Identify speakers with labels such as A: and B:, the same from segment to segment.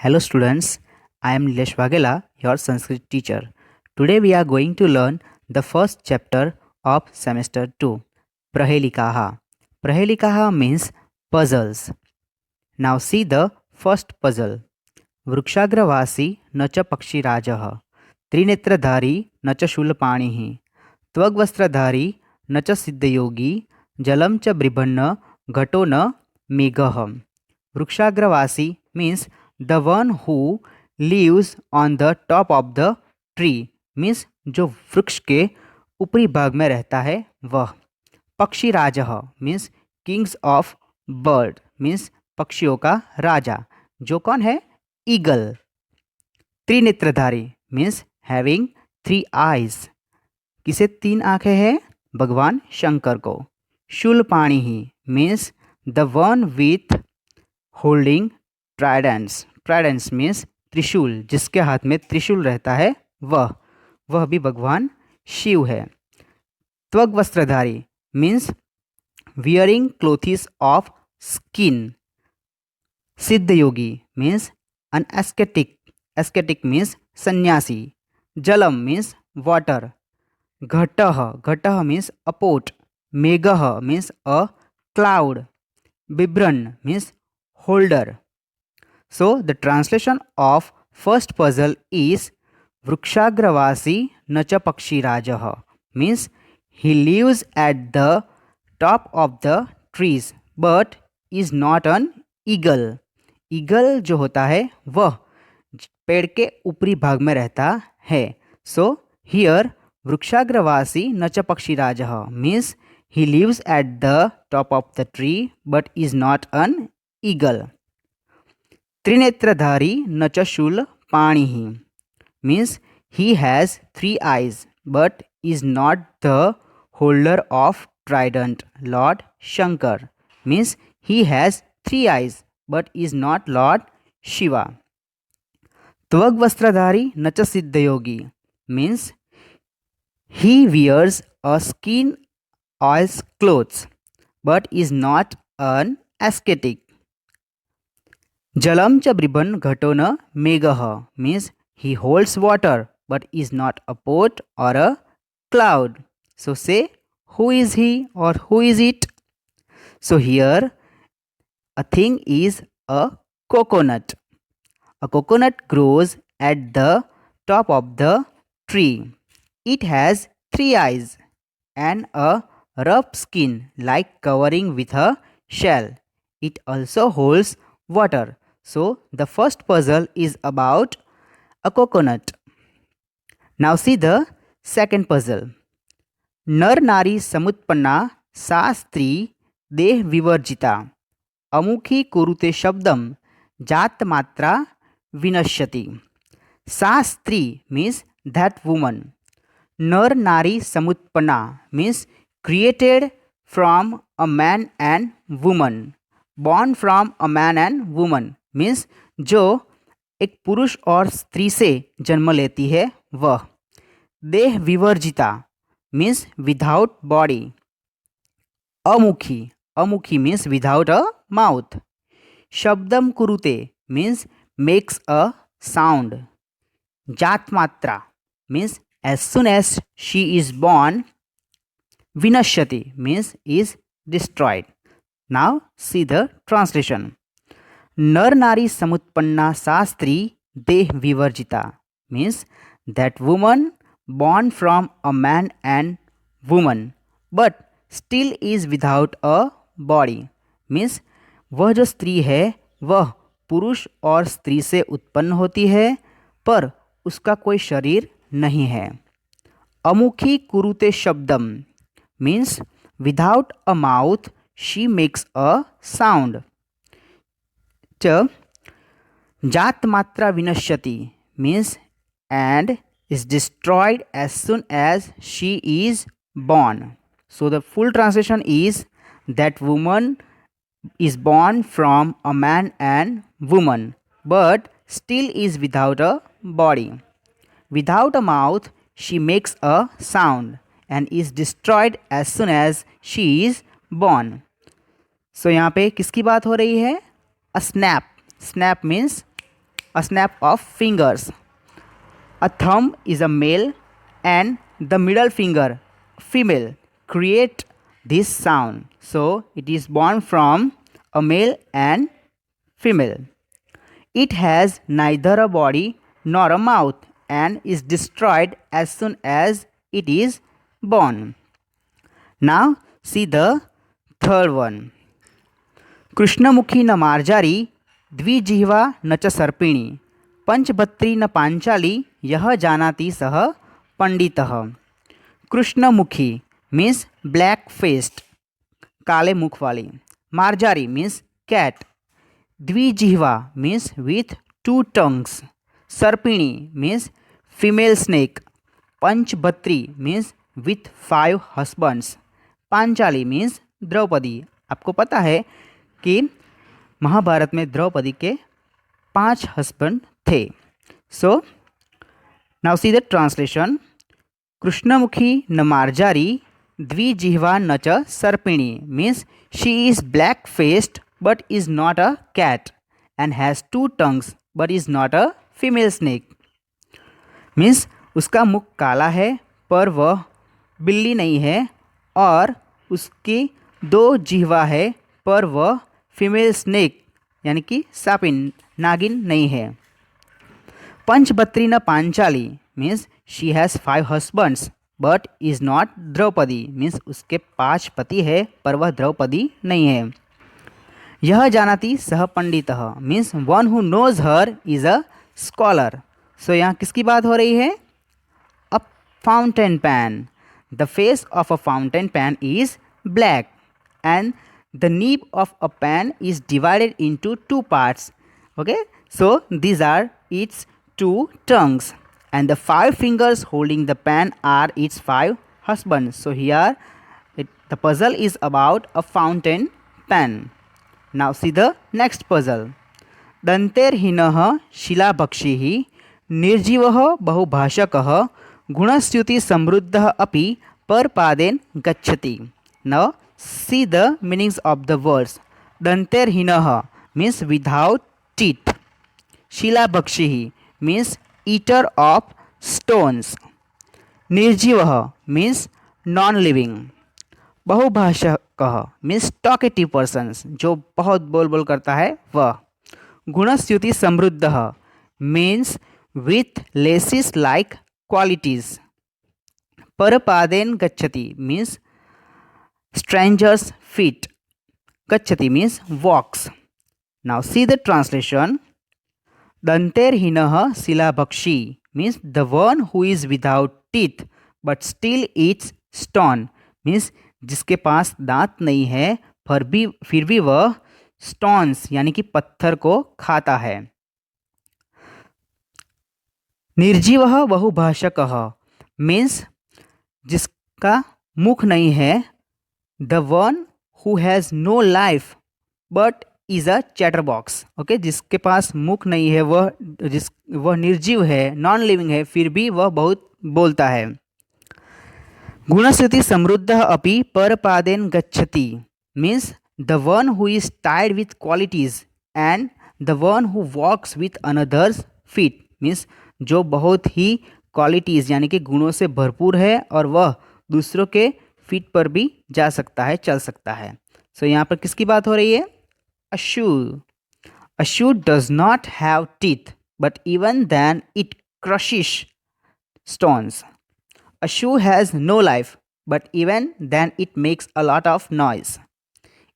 A: Hello students, I am Nilesh Waghela, your Sanskrit teacher. Today we are going to learn the first chapter of semester 2, Prahelikaha. Prahelikaha means puzzles. Now see the first puzzle. वृक्षाग्रवासी न च पक्षिराजः त्रिनेत्रधारी न च शूलपाणिः त्वग्वस्त्रधारी न च सिद्धयोगी जलं च बिभन्न घटो न मेघः. वृक्षाग्रवासी means the one who lives on the top of the tree means जो वृक्ष के ऊपरी भाग में रहता है वह. पक्षीराजः means kings of bird means पक्षियों का राजा जो कौन है ईगल. त्रिनेत्रधारी मीन्स हैविंग 3 eyes. किसे 3 आंखें हैं भगवान शंकर को. शूलपाणि ही means the one with holding tridents. Tridents means trishul, जिसके हाथ में त्रिशूल रहता है वह भी भगवान शिव है. त्वग वस्त्रधारी means wearing clothes of skin. सिद्ध योगी means an ascetic. Ascetic means sannyasi. Jalam means water. Ghatah means a pot. Megah means a cloud. Bibran means holder. So the translation of first puzzle is Vrukshagravasi nacha pakshirajah means he lives at the top of the trees but is not an eagle. Eagle जो होता है वह पेड़ के ऊपरी भाग में रहता है. सो हियर वृक्षाग्रवासी न च पक्षीराजः means he lives at the top of the tree but is not an eagle. त्रिनेत्रधारी न च शूलपाणिः means he has 3 eyes but is not the holder of trident lord Shankar means he has 3 eyes but is not Lord Shiva. त्वग वस्त्रधारी न च सिद्धयोगी means he wears a skin as clothes but is not an ascetic. जलम च बिभन्न घटो न मेघः means he holds water but is not a pot or a cloud. So say who is he or who is it? So here a thing is a coconut. A coconut grows at the top of the tree. It has 3 eyes and a rough skin like covering with a shell. It also holds water. So the first puzzle is about a coconut. Now see the second puzzle. नर नारी समुत्पन्ना सा स्त्री देह विवर्जिता अमुखी कुरुते शब्दम जात मात्रा विनश्यति. सा स्त्री मीन्स दैट वुमन. नर नारी समुत्पन्ना means created from a man and woman. Born from a man and woman means जो एक पुरुष और स्त्री से जन्म लेती है वह. देह विवर्जिता मीन्स विदाउट बॉडी. अमुखी means without a mouth. Shabdam kurute means makes a sound. Jatmatra means as soon as she is born. Vinashyati means is destroyed. Now see the translation. Nar nari samutpanna sastri deh vivarjita means that woman born from a man and woman but still is without a body means वह जो स्त्री है वह पुरुष और स्त्री से उत्पन्न होती है पर उसका कोई शरीर नहीं है. अमुखी कुरुते शब्दम means without a mouth she makes a sound. च जात मात्रा विनश्यति means and is destroyed as soon as she is born. So the full translation is that woman is born from a man and woman but still is without a body. Without a mouth she makes a sound and is destroyed as soon as she is born. So यहाँ पे किसकी बात हो रही है? A snap. Snap means a snap of fingers. A thumb is a male and the middle finger female create this sound. So it is born from a male and female. It has neither a body nor a mouth and is destroyed as soon as it is born. Now see the third one. कृष्णमुखी न मार्जारी द्विजिह्वा न च सर्पिणी पंचभत्री न पांचाली यह जानाति सह पंडितः. कृष्णमुखी मीन्स ब्लैक फेस्ड, काले मुख वाली. मार्जारी मीन्स कैट. द्विजिह्वा मीन्स विथ टू टंग्स. सर्पिणी मीन्स फीमेल स्नेक. पंचभत्री means with 5 husbands. Panchali means Draupadi. आपको पता है कि महाभारत में द्रौपदी के 5 हस्बैंड थे. So now see the translation. कृष्णमुखी न मार्जारी द्विजिह्वा न च सर्पिणी means she is black faced but is not a cat and has 2 tongues but is not a female snake. Means उसका मुख काला है पर वह बिल्ली नहीं है और उसकी 2 जिह्वा है पर वह फीमेल स्नेक यानी कि सापिन नागिन नहीं है. पंचभत्री न Panchali means she has 5 husbands but is not Draupadi means उसके 5 पति है पर वह द्रौपदी नहीं है. यह जानाति सह पंडितः means one who knows her is a scholar. So यहाँ किसकी बात हो रही है? A fountain pen. The face of a fountain pen is black and the nib of a pen is divided into 2 parts. Okay, so these are its 2 tongues and the 5 fingers holding the pan are its 5 husbands. So here the puzzle is about a fountain pen. Now see the next puzzle. दन्तेर्हीनः शिलाभक्षिः निर्जीवः बहुभाषकः गुणस्युतिसमृद्धः अपि परपादेन गच्छति. Now see the meanings of the words. दन्तेर्हीनः means without teeth. शिलाभक्षिः means eater of stones. निर्जीवः means non-living. बहुभाषकः means talkative persons जो बहुत बोल बोल करता है वह. गुणस्युति समृद्धः means with laces like qualities. परपादेन गच्छति मीन्स स्ट्रेंजर्स फीट. गच्छति means walks. Now see the translation. दंतेर्हीनः शिलाभक्षी means the one who is without teeth but still eats stone means जिसके पास दांत नहीं है फिर भी वह स्टोन्स यानी कि पत्थर को खाता है. निर्जीवः बहुभाषकः मीन्स जिसका मुख नहीं है. The one who has no life but is a chatterbox. Okay, जिसके पास मुख नहीं है वह निर्जीव है, नॉन लिविंग है, फिर भी वह बहुत बोलता है. गुणस्युति समृद्ध अपि परपादेन गच्छति means the one who is tied with qualities and the one who walks with another's feet means जो बहुत ही क्वालिटीज़ यानी कि गुणों से भरपूर है और वह दूसरों के फीट पर भी जा सकता है, चल सकता है. सो यहाँ पर किसकी बात हो रही है? A shoe. A shoe does not have teeth, but even then it crushes stones. A shoe has no life, but even then it makes a lot of noise.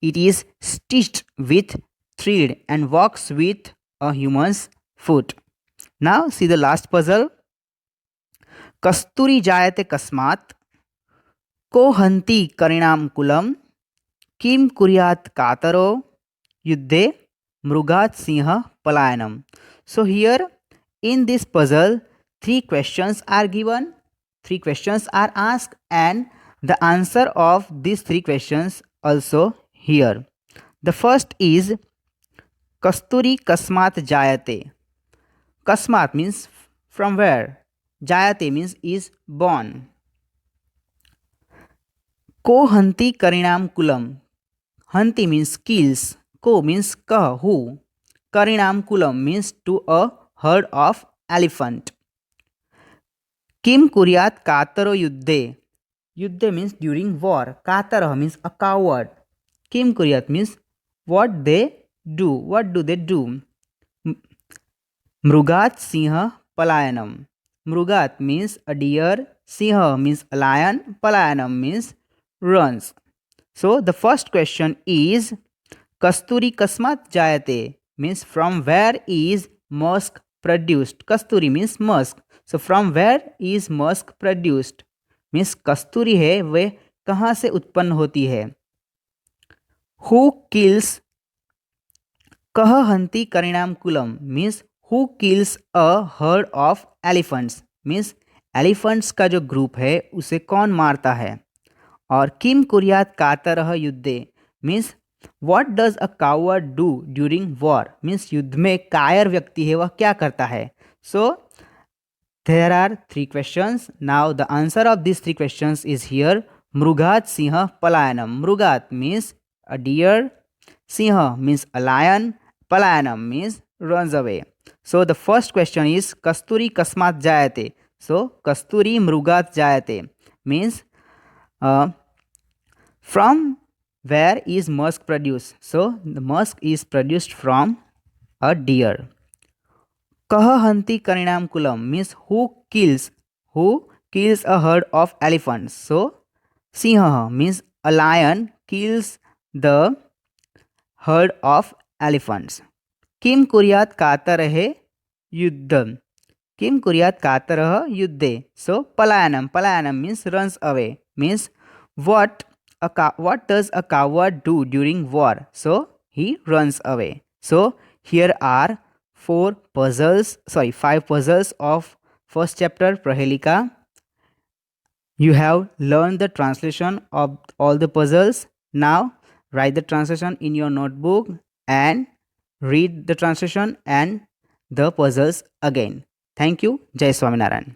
A: It is stitched with thread and walks with a human's foot. Now see the last puzzle. कस्तूरी जायते कस्मात् को हन्ति करिणाम coulomb किम कुर्यात् कातरो युद्धे मृगात् Singh पलायनम. So here in this puzzle 3 questions are given, 3 questions are asked and the answer of these 3 questions also here. The first is Kasturi kasmat jayate. Kasmat means from where, jayate means is born. Ko hanti karinam kulam. Hanti means kills. Ko means who. Karinamkulam means to a herd of elephant. Kim kuryat kataro yuddhe. Yuddhe means during war. Katara means a coward. Kim kuryat means what they do. What do they do? Mrugat Sinha Palayanam. Mrugat means a deer, Sinha means a lion, Palayanam means runs. So the first question is Kasturi Kasmat Jayate means from where is musk produced? Kasturi means musk. So from where is musk produced? Means कस्तूरी है वे कहाँ से उत्पन्न होती है. Who kills कह हंती करिणामकुलम means who kills a herd of elephants means elephants का जो group है उसे कौन मारता है. और किम कुर्यात कातरह युद्धे means what does a coward do during war means युद्ध में कायर व्यक्ति है वह क्या करता है. So there are 3 questions. Now the answer of this 3 questions is here. मृगात सिंह पलायनम. मृगात मीन्स अ डियर, सिंह मीन्स अ लायन, पलायनम means runs away. So the first question is Kasturi Kasmat Jayate. So Kasturi Mrugat Jayate means from where is musk produced? So the musk is produced from a deer. Kaha Hanti Karinam Kulam means who kills a herd of elephants. So Sinha means a lion kills the herd of elephants. किम कुर्यात कातरह युद्धम. किम कुर्यात कातरह युद्धे. So पलायनम means runs away means what does a coward do during war? So he runs away. So here are 5 puzzles of first chapter Prahelika. You have learned the translation of all the puzzles. Now write the translation in your notebook and read the translation and the puzzles again. Thank you. Jai Swaminarayan.